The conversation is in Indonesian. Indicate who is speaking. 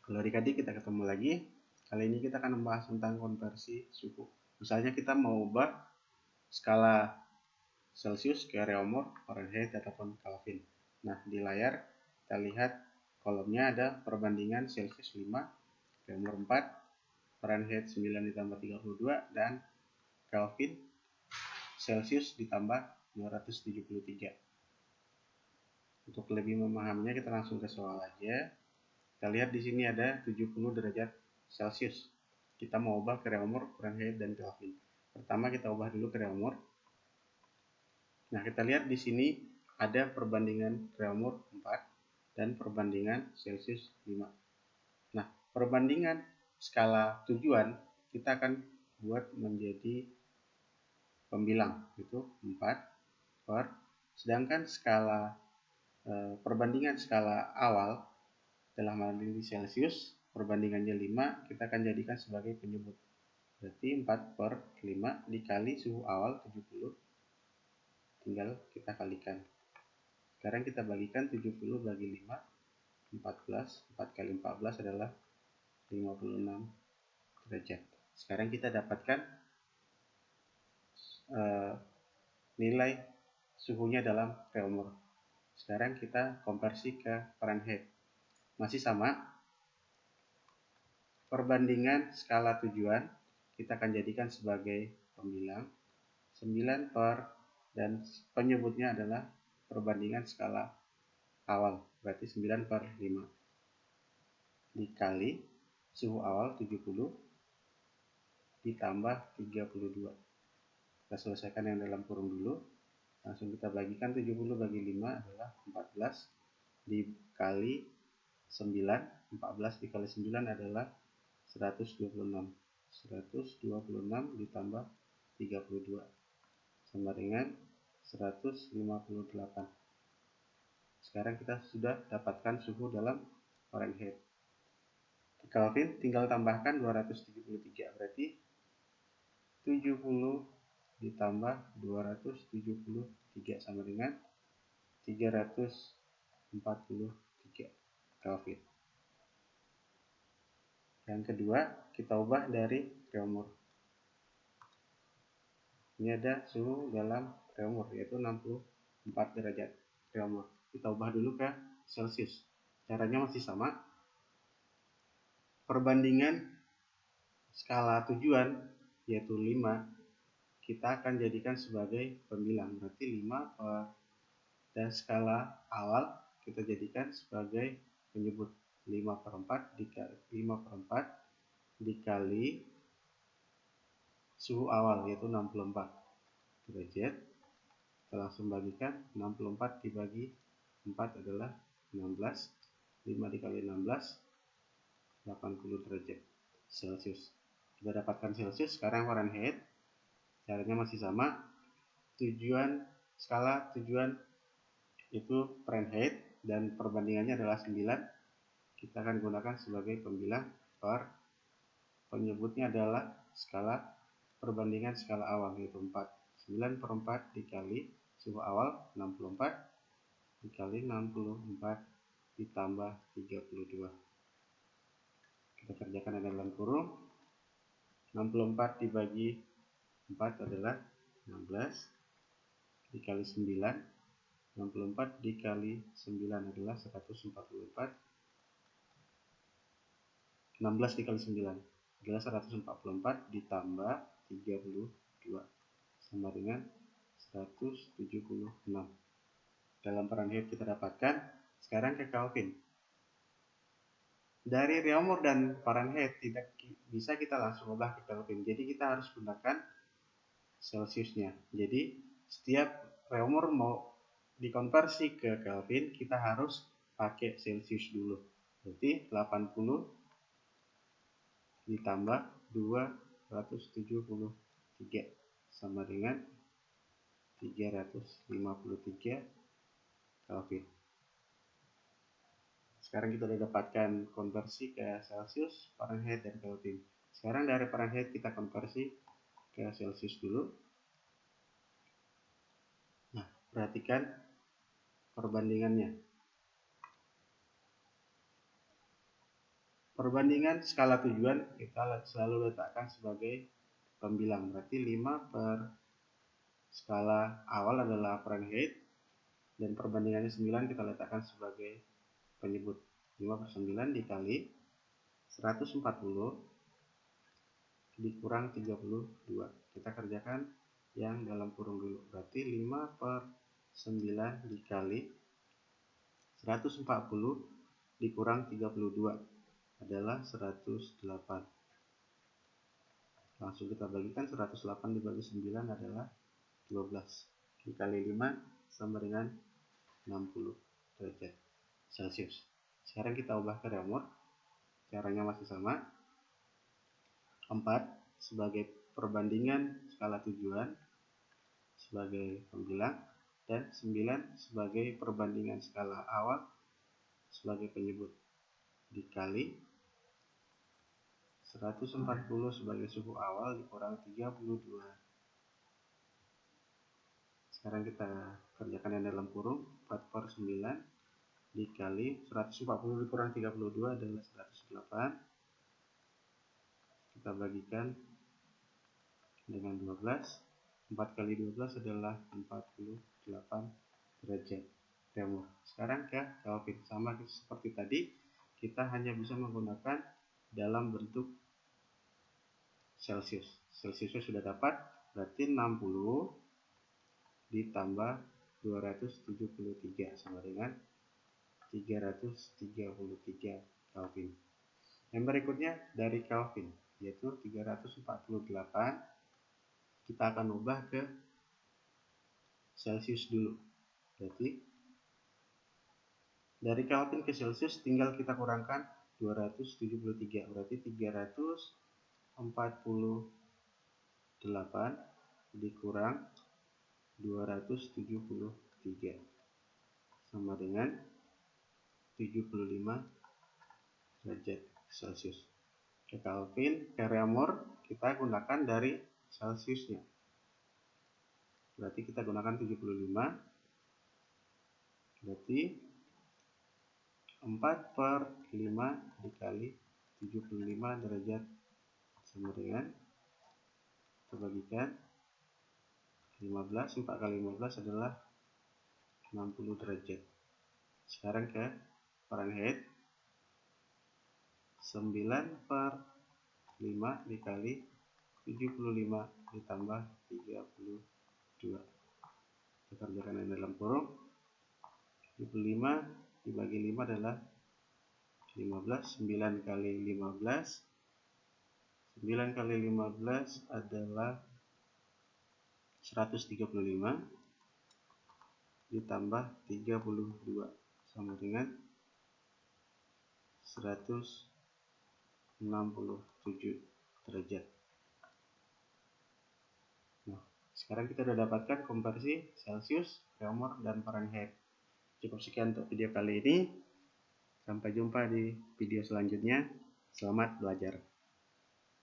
Speaker 1: Halo adik-adik, kita ketemu lagi. Kali ini kita akan membahas tentang konversi suhu. Misalnya kita mau ubah skala Celsius ke reaumur, Fahrenheit, ataupun Kelvin. Nah, di layar kita lihat kolomnya ada perbandingan Celsius 5, reaumur 4, Fahrenheit 9 ditambah 32, dan Kelvin Celsius ditambah 273. Untuk lebih memahaminya kita langsung ke soal aja. Kita lihat di sini ada 70 derajat Celcius. Kita mau ubah ke reaumur, Fahrenheit, dan Kelvin. Pertama kita ubah dulu ke reaumur. Nah, kita lihat di sini ada perbandingan reaumur 4 dan perbandingan Celcius 5. Nah, perbandingan skala tujuan kita akan buat menjadi pembilang, itu 4 per, sedangkan skala perbandingan skala awal dalam hal ini Celsius, perbandingannya 5, kita akan jadikan sebagai penyebut. Berarti 4 per 5 dikali suhu awal 70, tinggal kita kalikan. Sekarang kita bagikan 70 bagi 5, 14, 4 kali 14 adalah 56 derajat. Sekarang kita dapatkan nilai suhunya dalam reaumur. Sekarang kita konversi ke Fahrenheit. Masih sama, perbandingan skala tujuan kita akan jadikan sebagai pembilang 9 per, dan penyebutnya adalah perbandingan skala awal, berarti 9 per 5 dikali suhu awal 70 ditambah 32. Kita selesaikan yang dalam kurung dulu. Langsung kita bagikan 70 bagi 5 adalah 14 dikali 9, 14 dikali 9 adalah 126. 126 ditambah 32 sama dengan 158. Sekarang kita sudah dapatkan suhu dalam Fahrenheit. Kelvin tinggal tambahkan 273, berarti 70 ditambah 273 sama dengan 343 Kelvin. Yang kedua, kita ubah dari reaumur. Ini ada suhu dalam reaumur, yaitu 64 derajat reaumur. Kita ubah dulu ke Celsius. Caranya masih sama. Perbandingan skala tujuan, yaitu 5, kita akan jadikan sebagai pembilang. Berarti 5 per, dan skala awal kita jadikan sebagai penyebut. 5 per 4 dikali suhu awal, yaitu 64 derajat. Kita langsung bagikan, 64 dibagi 4 adalah 16. 5 dikali 16, 80 derajat Celcius. Kita dapatkan Celcius. Sekarang Fahrenheit. Caranya masih sama. Skala tujuan itu Fahrenheit dan perbandingannya adalah 9. Kita akan gunakan sebagai pembilang per, penyebutnya adalah skala perbandingan skala awal, yaitu 4. 9 per 4 dikali suhu awal 64 dikali 64 ditambah 32. Kita kerjakan yang dalam kurung. 64 dibagi 4 adalah 16 dikali 9. 64 dikali 9 adalah 144. 16 dikali 9 adalah 144 ditambah 32 sama dengan 176. Dalam Fahrenheit kita dapatkan. Sekarang ke Kelvin. Dari reaumur dan Fahrenheit tidak bisa kita langsung ubah ke Kelvin. Jadi kita harus gunakan Celsiusnya. Jadi setiap reaumur mau dikonversi ke Kelvin, kita harus pakai Celsius dulu. Berarti 80 ditambah 273 sama dengan 353 Kelvin. Sekarang kita sudah dapatkan konversi ke Celsius, Fahrenheit, dan Kelvin. Sekarang dari Fahrenheit kita konversi ke Celsius dulu. Nah, perhatikan perbandingannya. perbandingan skala tujuan kita selalu letakkan sebagai pembilang. Berarti 5 per skala awal adalah Fahrenheit, dan perbandingannya 9 kita letakkan sebagai penyebut. 5 per 9 dikali 140 dikurang 32. Kita kerjakan yang dalam kurung dulu. Berarti 5 per 9 dikali 140 dikurang 32 adalah 108. Langsung kita bagikan, 108 dibagi 9 adalah 12. Dikali 5 sama dengan 60 derajat Celcius. Sekarang kita ubah ke reaumur. Caranya masih sama. 4 sebagai perbandingan skala tujuan sebagai pembilang, dan 9 sebagai perbandingan skala awal sebagai penyebut, dikali 140 sebagai suhu awal dikurang 32. Sekarang kita kerjakan yang dalam kurung. 4 per 9 dikali 140 dikurang 32 adalah 108. Kita bagikan dengan 12. 4 kali 12 adalah 48 derajat reaumur. Sekarang ke Kelvin. Sama seperti tadi, kita hanya bisa menggunakan dalam bentuk Celcius. Celciusnya sudah dapat, berarti 60 ditambah 273 sama dengan 333 Kelvin. Yang berikutnya dari Kelvin, yaitu 348. Kita akan ubah ke Celcius dulu. Berarti dari Kelvin ke Celcius tinggal kita kurangkan 273. Berarti 348 dikurang 273 sama dengan 75 derajat Celcius. Ke Kelvin, ke reaumur kita gunakan dari Celciusnya. Berarti kita gunakan 75. Berarti 4 per 5 dikali 75 derajat sama dengan, kita bagikan 15. 4 kali 15 adalah 60 derajat. Sekarang ke Fahrenheit. 9 per 5 dikali 75 ditambah 32. Kita kerjakan yang dalam kurung. 75 dibagi 5 adalah 15. 9 kali 15. 9 kali 15 adalah 135 ditambah 32 sama dengan 167 derajat. Nah, sekarang kita sudah dapatkan konversi Celcius, reaumur, dan Fahrenheit. Cukup sekian untuk video kali ini. Sampai jumpa di video selanjutnya. Selamat belajar.